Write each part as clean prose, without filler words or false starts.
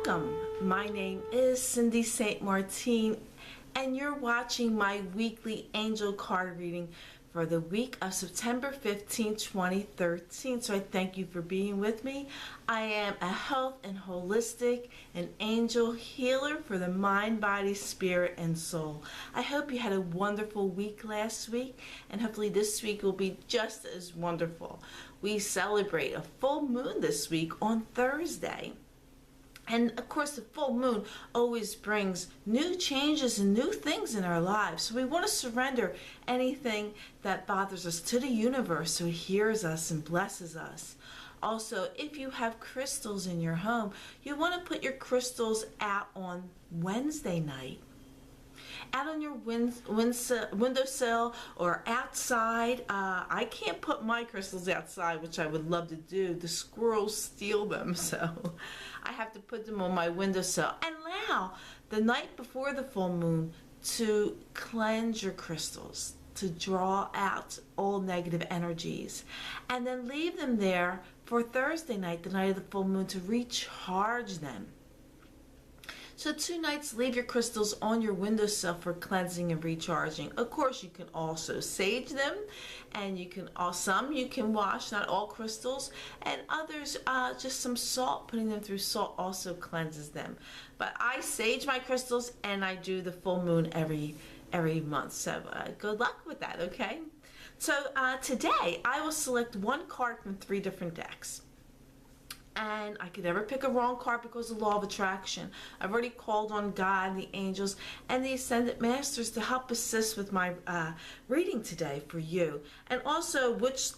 Welcome. My name is Cindy St. Martine, and you're watching my weekly angel card reading for the week of September 15, 2013. So I thank you for being with me. I am a health and holistic and angel healer for the mind, body, spirit, and soul. I hope you had a wonderful week last week, and hopefully this week will be just as wonderful. We celebrate a full moon this week on Thursday. And of course, the full moon always brings new changes and new things in our lives. So we want to surrender anything that bothers us to the universe so it hears us and blesses us. Also, if you have crystals in your home, you want to put your crystals out on Wednesday night. Out on your windowsill or outside. I can't put my crystals outside, which I would love to do. The squirrels steal them, so I have to put them on my windowsill. And allow the night before the full moon to cleanse your crystals, to draw out all negative energies, and then leave them there for Thursday night, the night of the full moon, to recharge them. So 2 nights, leave your crystals on your windowsill for cleansing and recharging. Of course, you can also sage them, and some you can wash, not all crystals, and others just some salt. Putting them through salt also cleanses them. But I sage my crystals, and I do the full moon every month. So good luck with that. Okay. So today I will select one card from 3 different decks. And I could never pick a wrong card because of the law of attraction. I've already called on God, the angels, and the Ascended Masters to help assist with my reading today for you. And also which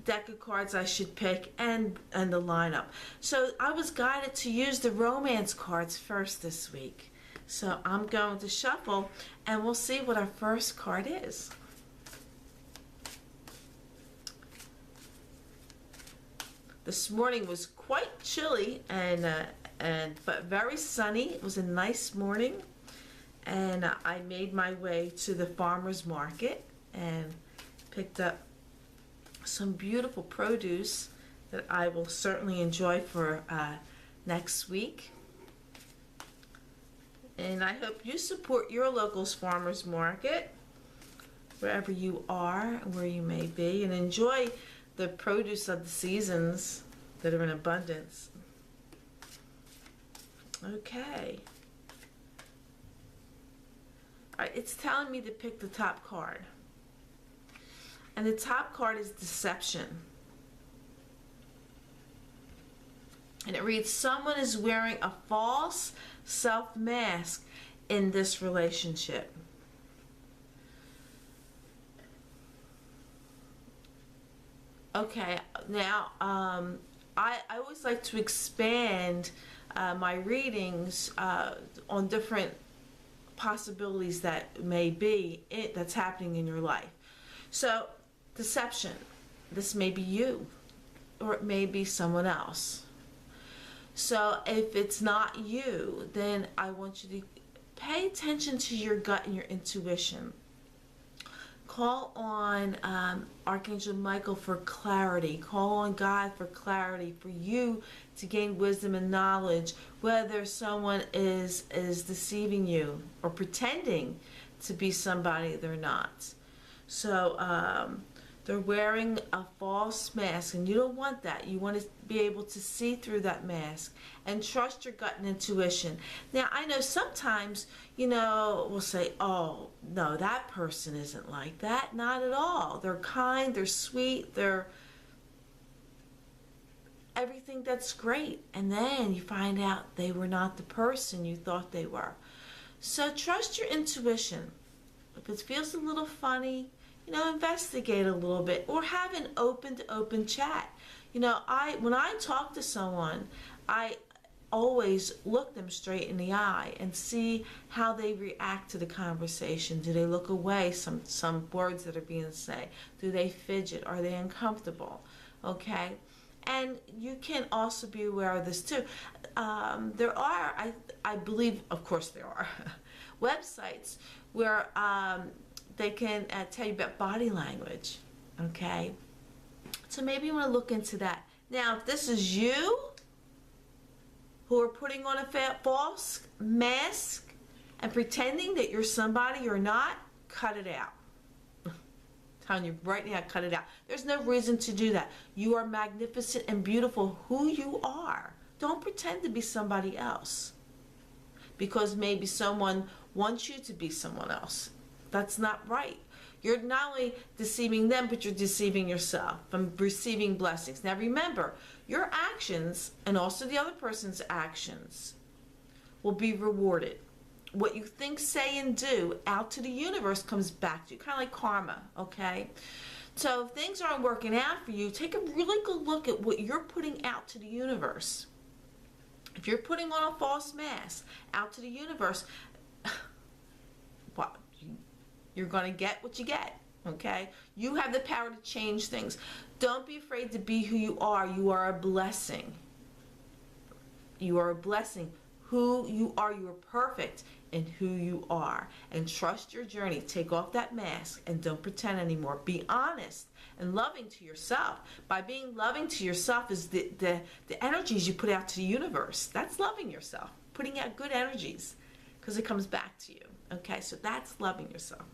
deck of cards I should pick and the lineup. So I was guided to use the romance cards first this week. So I'm going to shuffle and we'll see what our first card is. This morning was quite chilly but very sunny. It was a nice morning, and I made my way to the farmer's market and picked up some beautiful produce that I will certainly enjoy for next week. And I hope you support your local farmer's market wherever you are, where you may be, and enjoy the produce of the seasons that are in abundance. Okay. All right, it's telling me to pick the top card. And the top card is deception. And it reads, someone is wearing a false self-mask in this relationship. Okay, now I always like to expand my readings on different possibilities that may be that's happening in your life. So, deception. This may be you, or it may be someone else. So, if it's not you, then I want you to pay attention to your gut and your intuition. Call on Archangel Michael for clarity. Call on God for clarity, for you to gain wisdom and knowledge, whether someone is deceiving you or pretending to be somebody they're not. So they're wearing a false mask, and you don't want that. You want to be able to see through that mask and trust your gut and intuition. Now, I know sometimes, we'll say, oh, no, that person isn't like that. Not at all. They're kind, they're sweet, they're everything that's great. And then you find out they were not the person you thought they were. So trust your intuition. If it feels a little funny, investigate a little bit, or have an open chat. When I talk to someone, I always look them straight in the eye and see how they react to the conversation. Do they look away, some words that are being said? Do they fidget? Are they uncomfortable? Okay? And you can also be aware of this too. There are, I believe, of course there are, websites where they can tell you about body language, okay? So maybe you want to look into that. Now, if this is you, who are putting on a false mask and pretending that you're somebody you're not, cut it out. I'm telling you right now, cut it out. There's no reason to do that. You are magnificent and beautiful who you are. Don't pretend to be somebody else because maybe someone wants you to be someone else. That's not right. You're not only deceiving them, but you're deceiving yourself from receiving blessings. Now remember, your actions and also the other person's actions will be rewarded. What you think, say, and do out to the universe comes back to you, kind of like karma, okay? So if things aren't working out for you, take a really good look at what you're putting out to the universe. If you're putting on a false mask out to the universe, well, you're going to get what you get, okay? You have the power to change things. Don't be afraid to be who you are. You are a blessing. You are a blessing. Who you are, you are perfect in who you are. And trust your journey. Take off that mask and don't pretend anymore. Be honest and loving to yourself. By being loving to yourself is the energies you put out to the universe. That's loving yourself. Putting out good energies because it comes back to you. Okay, so that's loving yourself.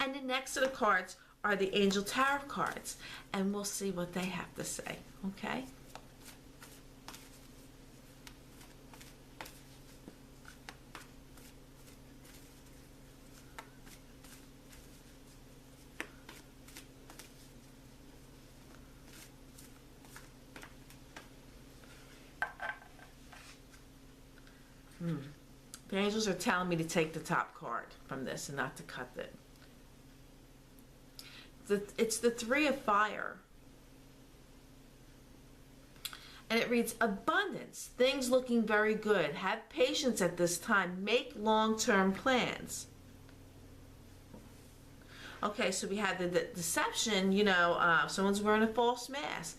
And the next set of cards are the Angel Tarot cards. And we'll see what they have to say. Okay? The angels are telling me to take the top card from this and not to cut it. It's the Three of Fire. And it reads, abundance, things looking very good. Have patience at this time. Make long-term plans. Okay, so we had the deception, you know, someone's wearing a false mask.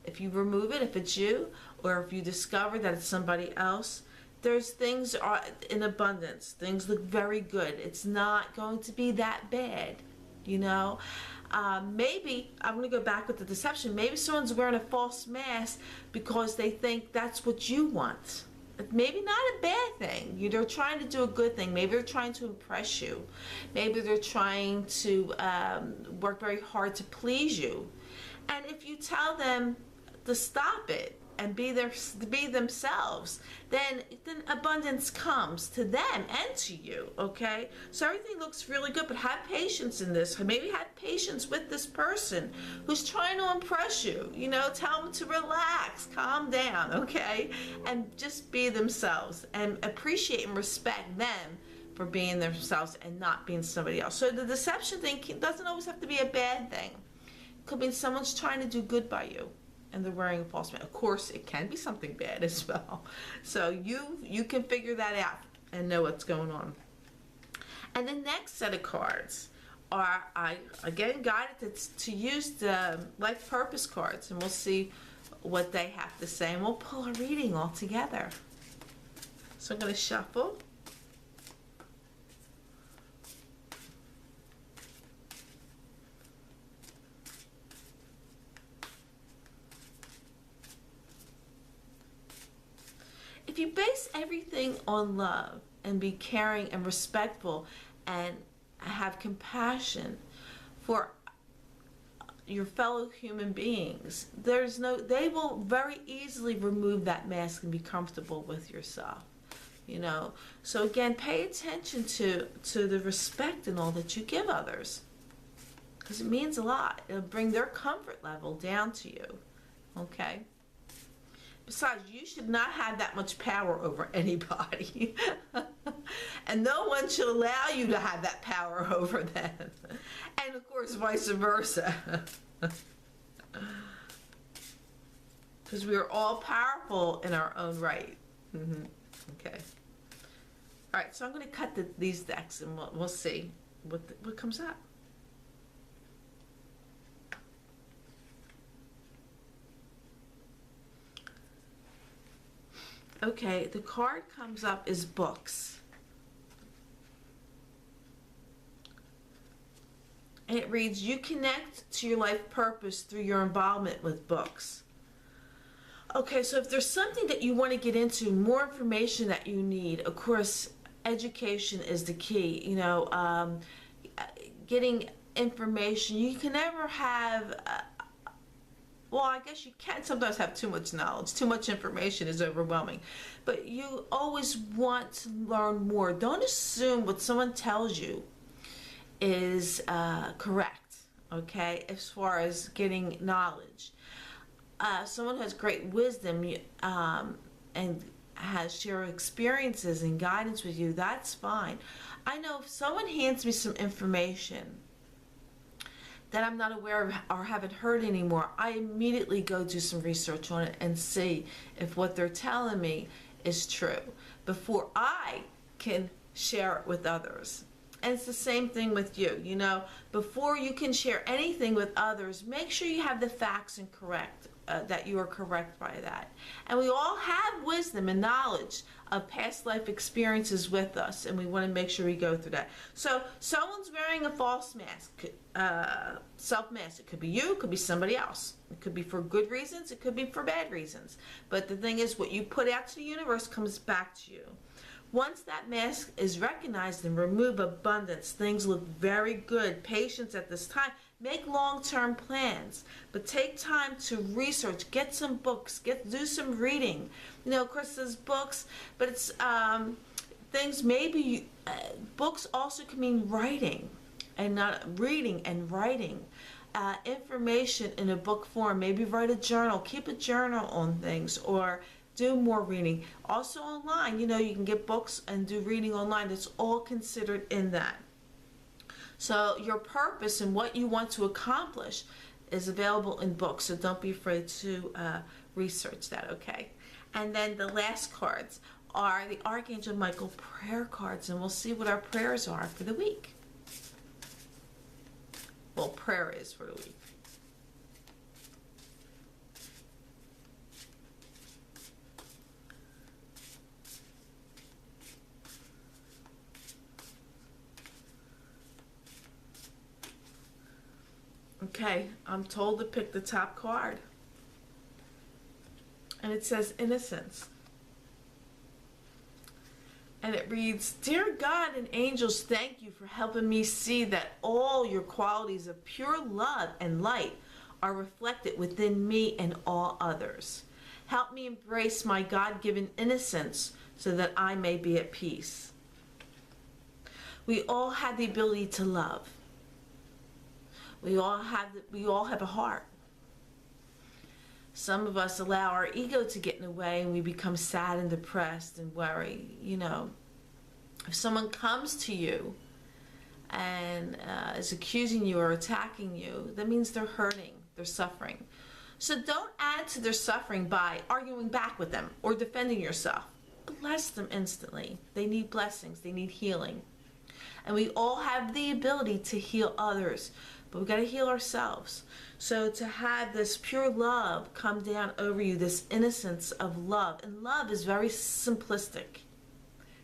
If you remove it, if it's you, or if you discover that it's somebody else, there's things are in abundance. Things look very good. It's not going to be that bad, you know. Maybe, I'm going to go back with the deception. Maybe someone's wearing a false mask because they think that's what you want. Maybe not a bad thing. They're trying to do a good thing. Maybe they're trying to impress you. Maybe they're trying to work very hard to please you. And if you tell them to stop it and be themselves, then abundance comes to them and to you, okay? So everything looks really good, but have patience in this. Maybe have patience with this person who's trying to impress you. You know, tell them to relax, calm down, okay? And just be themselves and appreciate and respect them for being themselves and not being somebody else. So the deception thing doesn't always have to be a bad thing. It could mean someone's trying to do good by you and they're wearing a false mask. Of course, it can be something bad as well. So you can figure that out and know what's going on. And the next set of cards are, I again guided to use the life purpose cards, and we'll see what they have to say, and we'll pull a reading all together. So I'm going to shuffle. If you base everything on love and be caring and respectful and have compassion for your fellow human beings, they will very easily remove that mask and be comfortable with yourself, you know. So again, pay attention to the respect and all that you give others, because it means a lot. It'll bring their comfort level down to you, okay? Besides, you should not have that much power over anybody. And no one should allow you to have that power over them. And of course, vice versa. Because we are all powerful in our own right. Okay. All right, so I'm going to cut these decks and we'll see what comes up. Okay, the card comes up is books. And it reads, you connect to your life purpose through your involvement with books. Okay, so if there's something that you want to get into, more information that you need, of course, education is the key. Getting information. You can never have, well, I guess you can sometimes have too much knowledge. Too much information is overwhelming. But you always want to learn more. Don't assume what someone tells you is correct, okay, as far as getting knowledge. Someone who has great wisdom and has shared experiences and guidance with you, that's fine. I know if someone hands me some information that I'm not aware of or haven't heard anymore, I immediately go do some research on it and see if what they're telling me is true before I can share it with others. And it's the same thing with you. Before you can share anything with others, make sure you have the facts and correct. That you are correct by that. And we all have wisdom and knowledge of past life experiences with us, and we want to make sure we go through that. So someone's wearing a false mask, self-mask. It could be you, it could be somebody else. It could be for good reasons, it could be for bad reasons. But the thing is, what you put out to the universe comes back to you. Once that mask is recognized and remove abundance, things look very good. Patience at this time. Make long-term plans, but take time to research. Get some books. Do some reading. Of course, there's books, but it's things. Maybe books also can mean writing, and not reading and writing. Information in a book form. Maybe write a journal. Keep a journal on things, or do more reading. Also online, you can get books and do reading online. It's all considered in that. So your purpose and what you want to accomplish is available in books, so don't be afraid to research that, okay? And then the last cards are the Archangel Michael prayer cards, and we'll see what our prayers are for the week. Well, prayer is for the week. Okay, I'm told to pick the top card. And it says Innocence. And it reads, Dear God and angels, thank you for helping me see that all your qualities of pure love and light are reflected within me and all others. Help me embrace my God-given innocence so that I may be at peace. We all have the ability to love. We all have a heart. Some of us allow our ego to get in the way, and we become sad and depressed and worry. If someone comes to you and is accusing you or attacking you, that means they're hurting, they're suffering. So don't add to their suffering by arguing back with them or defending yourself. Bless them instantly. They need blessings. They need healing. And we all have the ability to heal others, but we've got to heal ourselves. So to have this pure love come down over you, this innocence of love, and love is very simplistic.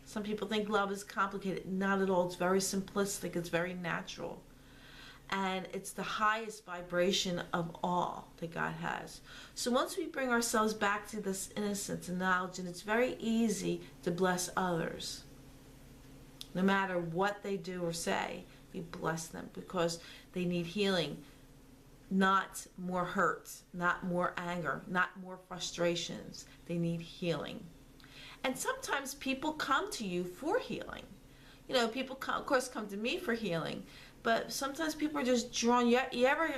Some people think love is complicated. Not at all. It's very simplistic. It's very natural. And it's the highest vibration of all that God has. So once we bring ourselves back to this innocence and knowledge, and it's very easy to bless others. No matter what they do or say, we bless them because they need healing. Not more hurt, not more anger, not more frustrations. They need healing. And sometimes people come to you for healing. People, of course, come to me for healing. But sometimes people are just drawn. You ever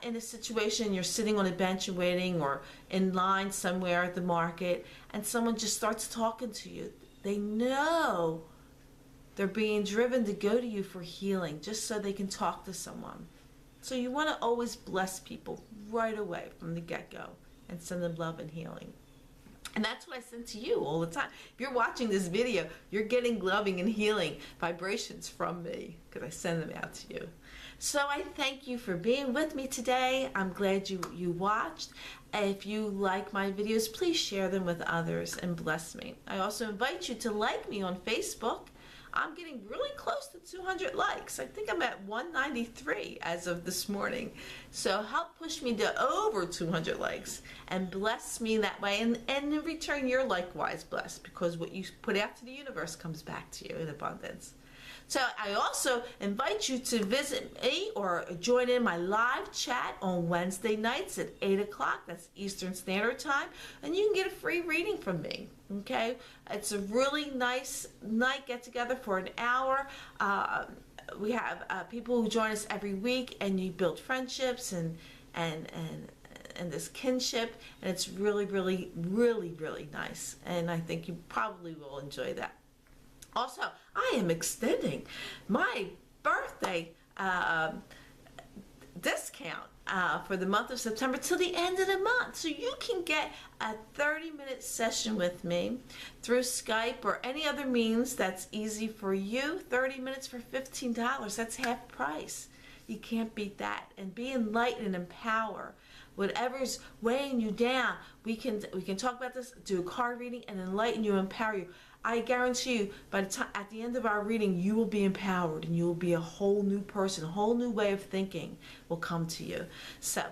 in a situation, you're sitting on a bench and waiting, or in line somewhere at the market, and someone just starts talking to you. They know they're being driven to go to you for healing, just so they can talk to someone. So you want to always bless people right away from the get-go and send them love and healing. And that's what I send to you all the time. If you're watching this video, you're getting loving and healing vibrations from me because I send them out to you. So I thank you for being with me today. I'm glad you watched. If you like my videos, please share them with others and bless me. I also invite you to like me on Facebook. I'm getting really close to 200 likes. I think I'm at 193 as of this morning. So help push me to over 200 likes and bless me that way. And in return, you're likewise blessed, because what you put out to the universe comes back to you in abundance. So I also invite you to visit me or join in my live chat on Wednesday nights at 8 o'clock. That's Eastern Standard Time. And you can get a free reading from me. Okay? It's a really nice night get together for an hour. We have people who join us every week, and you build friendships and this kinship. And it's really, really, really, really nice. And I think you probably will enjoy that. Also, I am extending my birthday discount for the month of September till the end of the month. So you can get a 30-minute session with me through Skype or any other means that's easy for you. 30 minutes for $15. That's half price. You can't beat that. And be enlightened and empower. Whatever's weighing you down, we can talk about this, do a card reading, and enlighten you, empower you. I guarantee you, by the time at the end of our reading, you will be empowered, and you will be a whole new person. A whole new way of thinking will come to you. So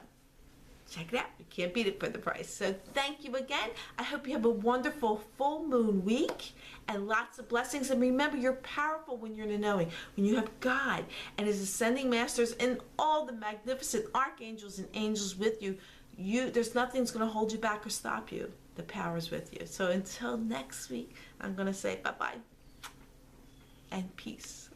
check it out. You can't beat it for the price. So thank you again. I hope you have a wonderful full moon week and lots of blessings. And remember, you're powerful when you're in the knowing. When you have God and His ascending masters and all the magnificent archangels and angels with you, there's nothing that's going to hold you back or stop you. The power is with you. So until next week, I'm going to say bye-bye and peace.